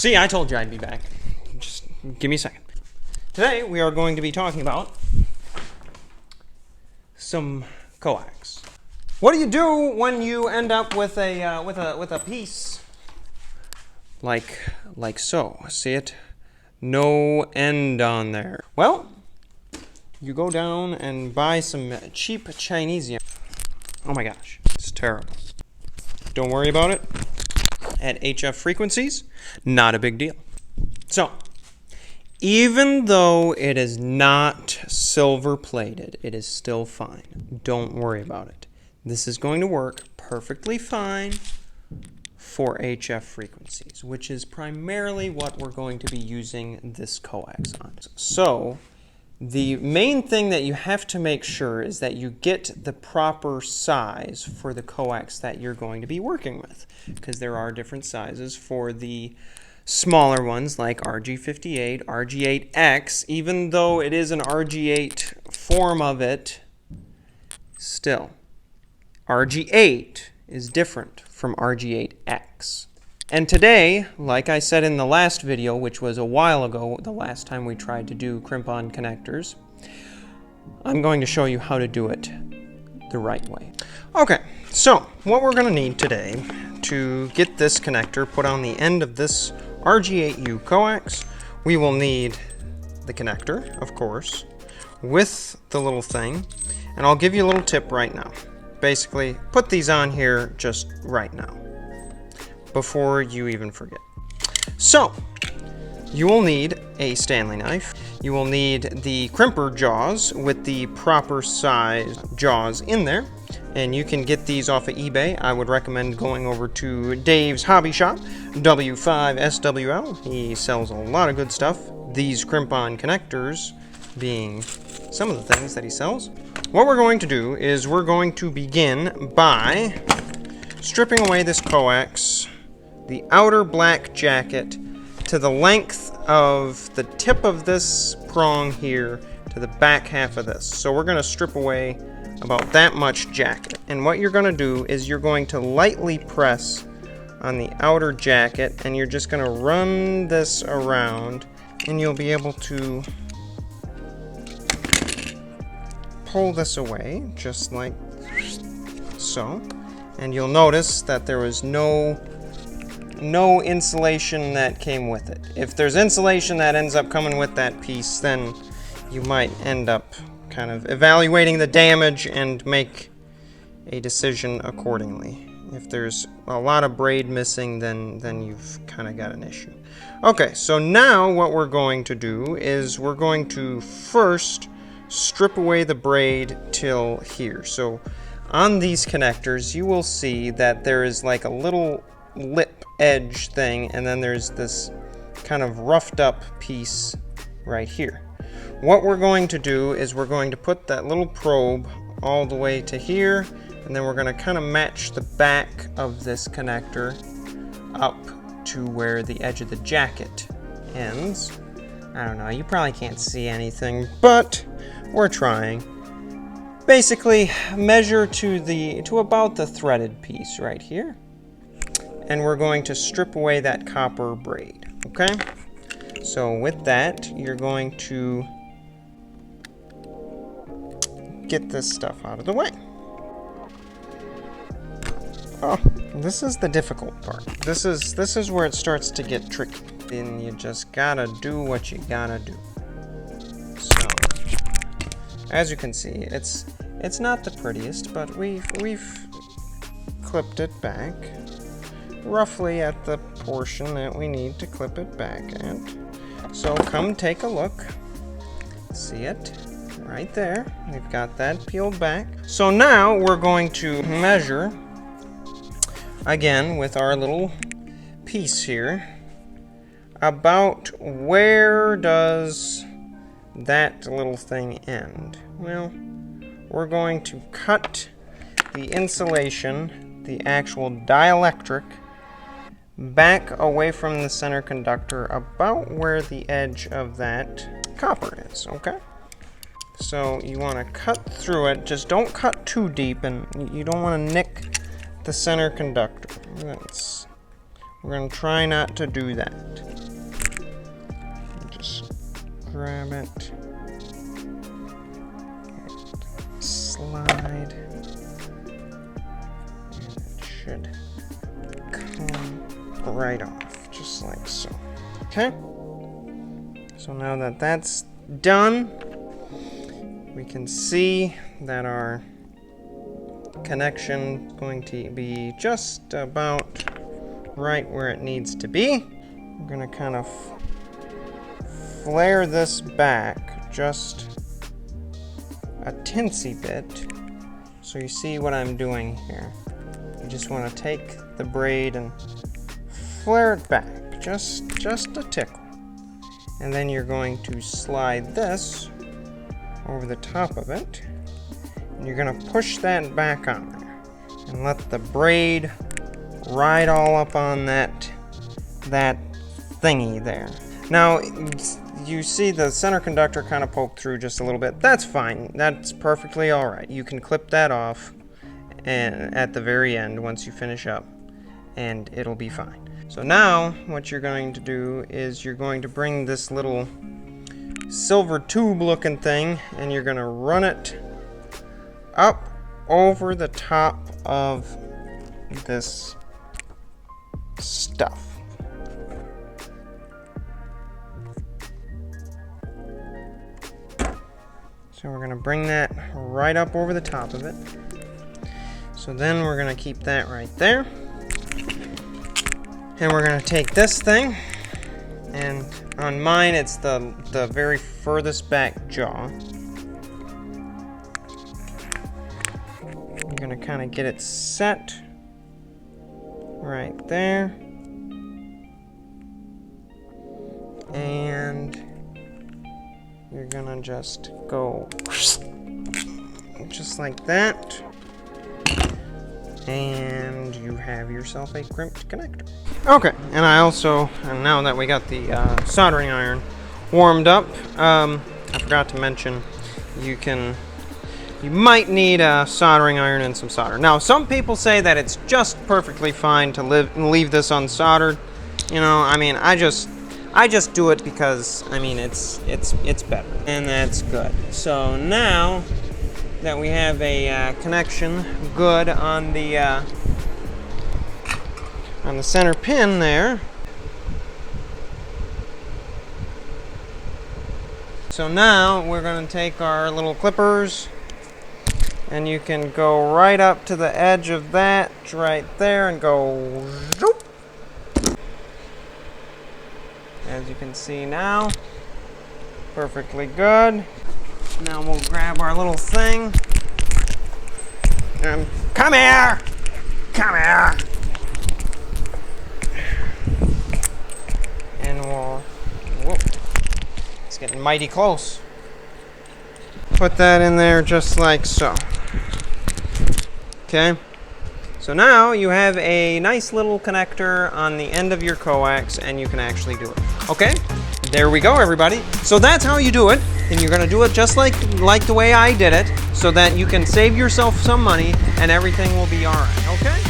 See, I told you I'd be back. Just give me a second. Today we are going to be talking about some coax. What do you do when you end up with a piece like so? See it? No end on there. Well, you go down and buy some cheap Chinesium. Oh my gosh, it's terrible. Don't worry about it. At HF frequencies, not a big deal. So, even though it is not silver plated, it is still fine. Don't worry about it. This is going to work perfectly fine for HF frequencies, which is primarily what we're going to be using this coax on. So, the main thing that you have to make sure is that you get the proper size for the coax that you're going to be working with, because there are different sizes for the smaller ones like RG58, RG8X. Even though it is an RG8 form of it, still, RG8 is different from RG8X. And today, like I said in the last video, which was a while ago, the last time we tried to do crimp-on connectors, I'm going to show you how to do it the right way. Okay, so what we're going to need today to get this connector put on the end of this RG8U coax, we will need the connector, of course, with the little thing, and I'll give you a little tip right now. Basically, put these on here just right now, before you even forget. So, you will need a Stanley knife. You will need the crimper jaws with the proper size jaws in there. And you can get these off of eBay. I would recommend going over to Dave's Hobby Shop, W5SWL. He sells a lot of good stuff. These crimp-on connectors being some of the things that he sells. What we're going to do is we're going to begin by stripping away this coax, the outer black jacket, to the length of the tip of this prong here to the back half of this. So we're going to strip away about that much jacket. And what you're going to do is you're going to lightly press on the outer jacket, and you're just going to run this around, and you'll be able to pull this away just like so. And you'll notice that there was no insulation that came with it. If there's insulation that ends up coming with that piece, then you might end up kind of evaluating the damage and make a decision accordingly. If there's a lot of braid missing, then you've kind of got an issue. Okay, so now what we're going to do is we're going to first strip away the braid till here. So on these connectors, you will see that there is like a little lip edge thing, and then there's this kind of roughed up piece right here. What we're going to do is we're going to put that little probe all the way to here, and then we're going to kind of match the back of this connector up to where the edge of the jacket ends. I don't know, you probably can't see anything, but we're trying. Basically, measure to about the threaded piece right here. And we're going to strip away that copper braid, okay? So with that, you're going to get this stuff out of the way. Oh, this is the difficult part. This is where it starts to get tricky. Then you just gotta do what you gotta do. So, as you can see, it's not the prettiest, but we've clipped it back roughly at the portion that we need to clip it back at. So come take a look. See it? Right there. We've got that peeled back. So now we're going to measure, again with our little piece here, about where does that little thing end? Well, we're going to cut the insulation, the actual dielectric, back away from the center conductor about where the edge of that copper is, okay? So you want to cut through it, just don't cut too deep, and you don't want to nick the center conductor. That's We're gonna try not to do that. Just grab it. Slide. And it should come right off, just like so. Okay? So now that that's done, we can see that our connection is going to be just about right where it needs to be. I'm gonna kind of flare this back just a tinsy bit so you see what I'm doing here. You just want to take the braid and flare it back just a tickle, and then you're going to slide this over the top of it, and you're going to push that back on there and let the braid ride all up on that thingy there. Now you see the center conductor kind of poked through just a little bit. That's fine. That's perfectly all right. You can clip that off and at the very end once you finish up, and it'll be fine. So now what you're going to do is you're going to bring this little silver tube looking thing and you're going to run it up over the top of this stuff. So we're going to bring that right up over the top of it. So then we're going to keep that right there. And we're going to take this thing, and on mine it's the very furthest back jaw. I'm going to kind of get it set right there. And you're going to just go just like that. And you have yourself a crimped connector. Okay, and now that we got the soldering iron warmed up, I forgot to mention you might need a soldering iron and some solder. Now, some people say that it's just perfectly fine to leave this unsoldered. You know, I mean, I just do it because I mean it's better, and that's good. So now that we have a connection good on the center pin there. So now we're going to take our little clippers, and you can go right up to the edge of that right there and go zoop. As you can see now, perfectly good. Now we'll grab our little thing. Come here! Come here! And whoop, it's getting mighty close. Put that in there just like so. Okay? So now you have a nice little connector on the end of your coax, and you can actually do it. Okay? There we go, everybody. So that's how you do it, and you're going to do it just like the way I did it, so that you can save yourself some money and everything will be all right. Okay?